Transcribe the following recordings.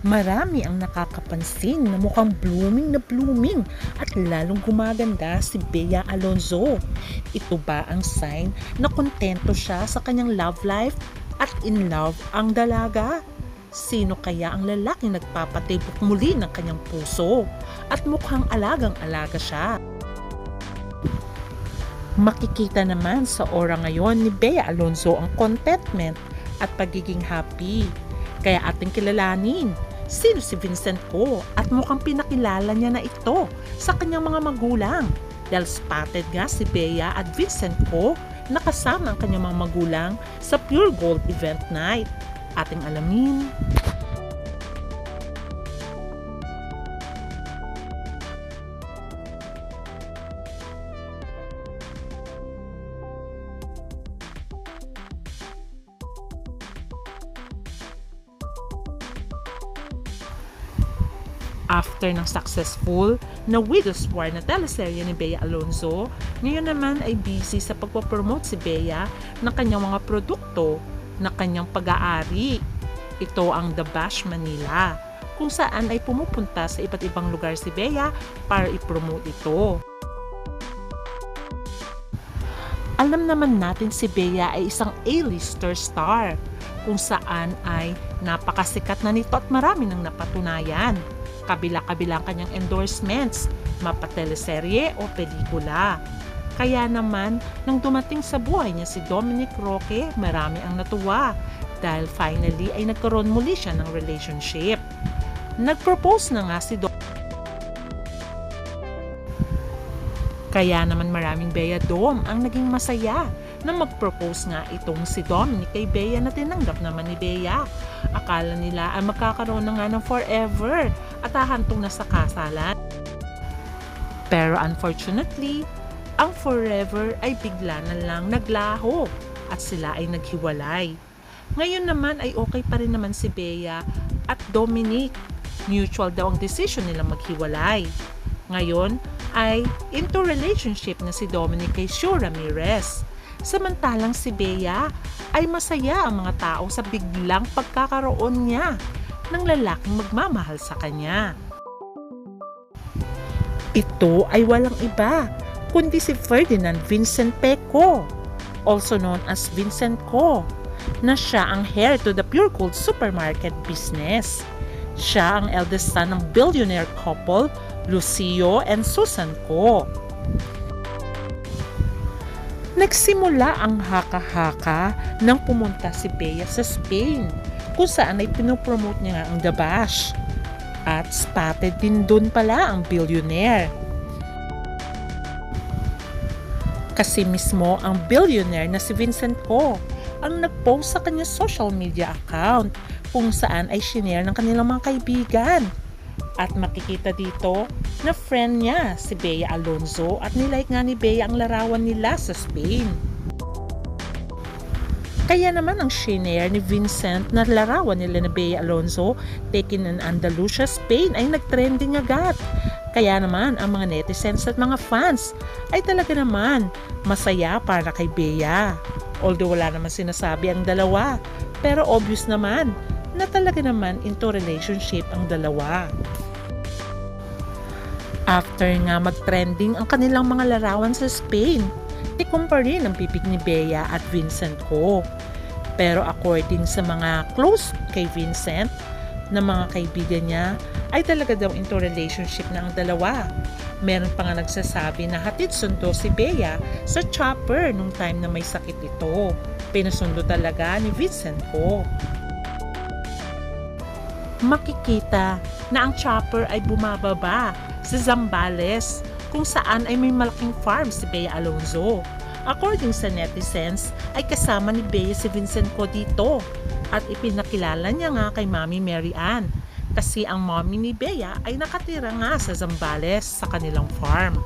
Marami ang nakakapansin na mukhang blooming na blooming at lalong gumaganda si Bea Alonzo. Ito ba ang sign na kontento siya sa kanyang love life at in love ang dalaga? Sino kaya ang lalaking nagpapatibok muli ng kanyang puso at mukhang alagang-alaga siya? Makikita naman sa aura ngayon ni Bea Alonzo ang contentment at pagiging happy. Kaya ating kilalanin sino si Vincent Ko at mukhang pinakilala niya na ito sa kanyang mga magulang. Dahil spotted nga si Bea at Vincent Ko na kasama ang kanyang mga magulang sa Pure Gold event night. Ating alamin. After ng successful na Widow's War na teleserye ni Bea Alonzo, ngayon naman ay busy sa pagpapromote si Bea ng kanyang mga produkto na kanyang pag-aari. Ito ang The Bash Manila, kung saan ay pumupunta sa iba't ibang lugar si Bea para i-promote ito. Alam naman natin si Bea ay isang A-lister star, kung saan ay napakasikat na nito at marami nang napatunayan. Kabila-kabila ang kanyang endorsements, mapateleserye o pelikula. Kaya naman, nang dumating sa buhay niya si Dominic Roque, marami ang natuwa dahil finally ay nagkaroon muli siya ng relationship. Nag-propose na nga si Dominic. Kaya naman maraming Bea Dom ang naging masaya na mag-propose nga itong si Dominic kay Bea na tinanggap naman ni Bea. Akala nila ay magkakaroon na nga ng forever at hahantong na sa kasalan. Pero unfortunately, ang forever ay bigla na lang naglaho at sila ay naghiwalay. Ngayon naman ay okay pa rin naman si Bea at Dominic. Mutual daw ang decision nila maghiwalay. Ngayon ay into relationship na si Dominic kay Shu Ramirez. Samantalang si Bea ay masaya ang mga tao sa biglang pagkakaroon niya ng lalaking magmamahal sa kanya. Ito ay walang iba kundi si Ferdinand Vincent Peco, also known as Vincent Ko, na siya ang heir to the Pure Gold supermarket business. Siya ang eldest son ng billionaire couple Lucio and Susan Ko. Nagsimula ang haka-haka nang pumunta si Bea sa Spain, kung saan ay pinopromote niya nga ang The Bash. At spotted din doon pala ang billionaire. Kasi mismo ang billionaire na si Vincent Ko ang nag-post sa kanyang social media account kung saan ay shinare ng kanilang mga kaibigan. At makikita dito na friend niya si Bea Alonzo at nilike nga ni Bea ang larawan nila sa Spain. Kaya naman ang shinare ni Vincent na larawan nila na Bea Alonzo taken in Andalusia, Spain ay nagtrending agad. Kaya naman ang mga netizens at mga fans ay talaga naman masaya para kay Bea. Although wala naman sinasabi ang dalawa, pero obvious naman na talaga naman into relationship ang dalawa. After nga mag-trending ang kanilang mga larawan sa Spain, ikumpara rin ang bibig ni Bea at Vincent Ko. Pero according sa mga close kay Vincent na mga kaibigan niya, ay talaga daw into relationship na ang dalawa. Meron pa nga nagsasabi na hatid sundo si Bea sa chopper nung time na may sakit ito. Pinasundo talaga ni Vincent Ko. Makikita na ang chopper ay bumababa sa Zambales, kung saan ay may malaking farm si Bea Alonzo. According sa netizens, ay kasama ni Bea si Vincent Ko dito at ipinakilala niya nga kay Mami Mary Ann kasi ang mommy ni Bea ay nakatira nga sa Zambales sa kanilang farm.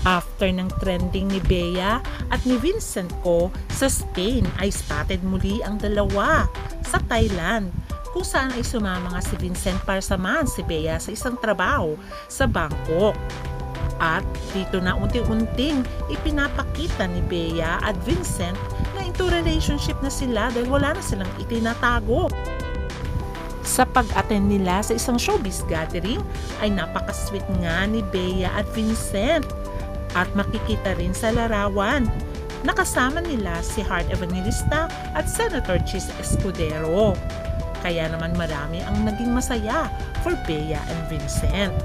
After ng trending ni Bea at ni Vincent Ko sa Spain ay spotted muli ang dalawa sa Thailand, kung saan ay sumama nga si Vincent para samahan si Bea sa isang trabaho sa Bangkok. At dito na unti-unting ipinapakita ni Bea at Vincent na into relationship na sila dahil wala na silang itinatago. Sa pag-attend nila sa isang showbiz gathering ay napaka-sweet nga ni Bea at Vincent. At makikita rin sa larawan, nakasama nila si Heart Evangelista at Senator Chis Escudero. Kaya naman marami ang naging masaya for Bea and Vincent.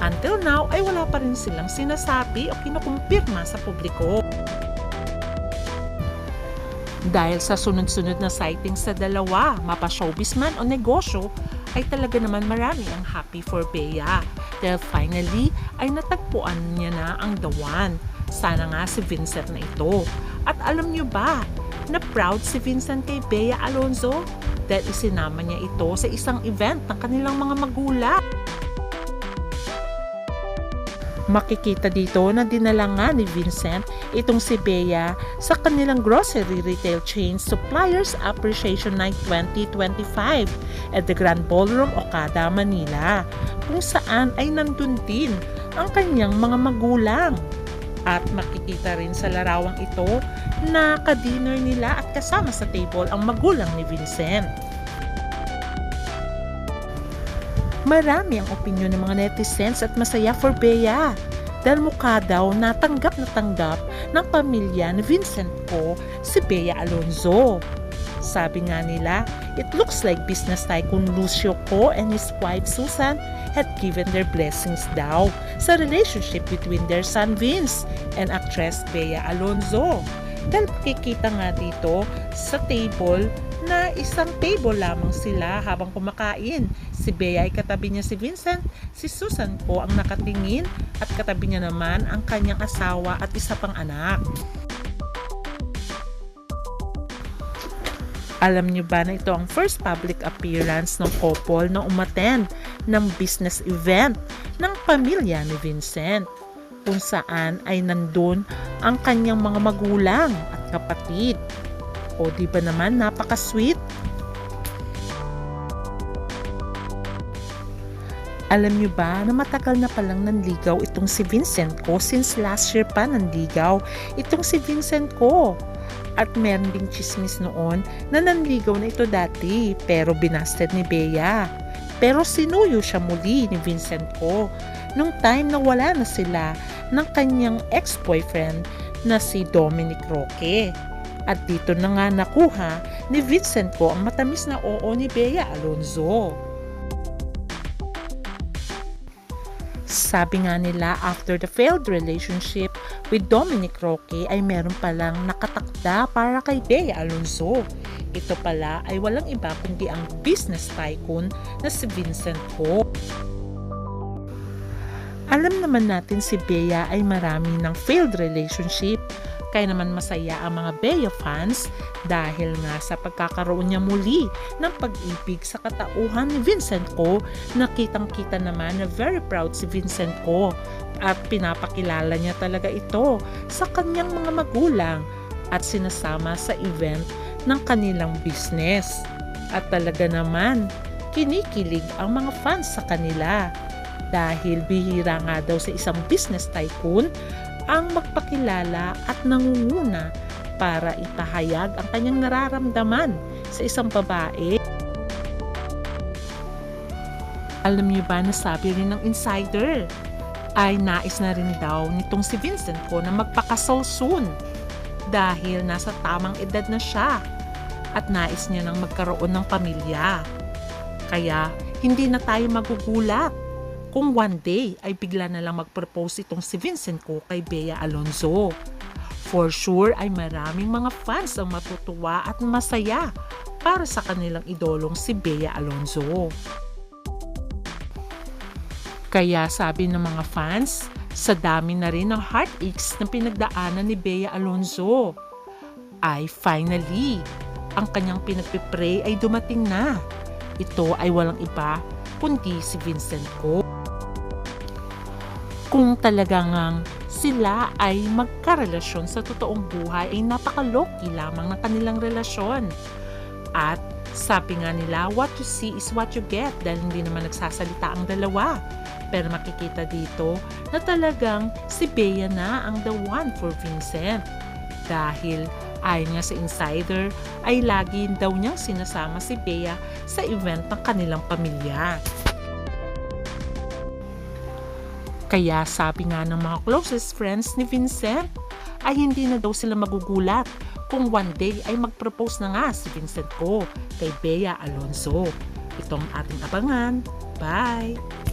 Until now ay wala pa rin silang sinasabi o kinukumpirma sa publiko. Dahil sa sunod-sunod na sightings sa dalawa, mapa-showbiz man o negosyo, ay talaga naman marami ang happy for Bea. Dahil finally ay natagpuan niya na ang the one. Sana nga si Vincent na ito. At alam niyo ba na proud si Vincent kay Bea Alonzo dahil isinama niya ito sa isang event ng kanilang mga magulang. Makikita dito na dinala nga ni Vincent itong si Bea sa kanilang grocery retail chain Suppliers Appreciation Night 2025 at the Grand Ballroom, Okada, Manila, kung saan ay nandun din ang kanyang mga magulang. At makikita rin sa larawang ito na ka-dinner nila at kasama sa table ang magulang ni Vincent. Marami ang opinyon ng mga netizens at masaya for Bea dahil mukha daw natanggap ng pamilya ni Vincent Ko si Bea Alonzo. Sabi nga nila, it looks like business tycoon Lucio Ko and his wife Susan had given their blessings daw sa relationship between their son Vince and actress Bea Alonzo. Dahil makikita nga dito sa table na isang table lamang sila habang kumakain. Si Bea ay katabi niya si Vincent, si Susan po ang nakatingin at katabi niya naman ang kanyang asawa at isa pang anak. Alam niyo ba na ito ang first public appearance ng couple na umattend ng business event ng pamilya ni Vincent, kung saan ay nandun ang kanyang mga magulang at kapatid. O di ba naman napaka-sweet? Alam niyo ba na matagal na palang nanligaw itong si Vincent Ko, since last year pa nanligaw itong si Vincent Ko. At meron ding chismis noon na nanligaw na ito dati pero binasted ni Bea. Pero sinuyo siya muli ni Vincent Ko nung time na wala na sila ng kanyang ex-boyfriend na si Dominic Roque. At dito na nga nakuha ni Vincent Ko ang matamis na oo ni Bea Alonzo. Sabi nga nila after the failed relationship with Dominic Roque ay meron palang nakatakda para kay Bea Alonzo. Ito pala ay walang iba kundi ang business tycoon na si Vincent Ko. Alam naman natin si Bea ay marami ng failed relationship. Kaya naman masaya ang mga Bea fans dahil nga sa pagkakaroon niya muli ng pag-ibig sa katauhan ni Vincent Ko, nakitang-kita naman na very proud si Vincent Ko at pinapakilala niya talaga ito sa kanyang mga magulang at sinasama sa event ng kanilang business. At talaga naman, kinikilig ang mga fans sa kanila dahil bihira nga daw sa isang business tycoon ang magpakilala at nangunguna para ipahayag ang kanyang nararamdaman sa isang babae. Alam niyo ba na sabi rin ng insider ay nais na rin daw nitong si Vincent Ko na magpakasal soon dahil nasa tamang edad na siya at nais niya nang magkaroon ng pamilya. Kaya hindi na tayo magugulat kung one day ay bigla na lang mag-propose itong si Vincent Ko kay Bea Alonzo. For sure ay maraming mga fans ang matutuwa at masaya para sa kanilang idolong si Bea Alonzo. Kaya sabi ng mga fans, sa dami na rin ng heartaches na pinagdaanan ni Bea Alonzo, ay finally, ang kanyang pinagpipray ay dumating na. Ito ay walang iba kundi si Vincent Ko. Kung talagang sila ay magkarelasyon sa totoong buhay ay napaka-low-key lamang ng kanilang relasyon. At sabi nga nila, what you see is what you get dahil hindi naman nagsasalita ang dalawa. Pero makikita dito na talagang si Bea na ang the one for Vincent. Dahil Ayon nga sa insider, ay lagi daw niyang sinasama si Bea sa event ng kanilang pamilya. Kaya sabi nga ng mga closest friends ni Vincent, ay hindi na daw sila magugulat kung one day ay mag-propose na nga si Vincent Ko kay Bea Alonzo. Itong ating abangan. Bye!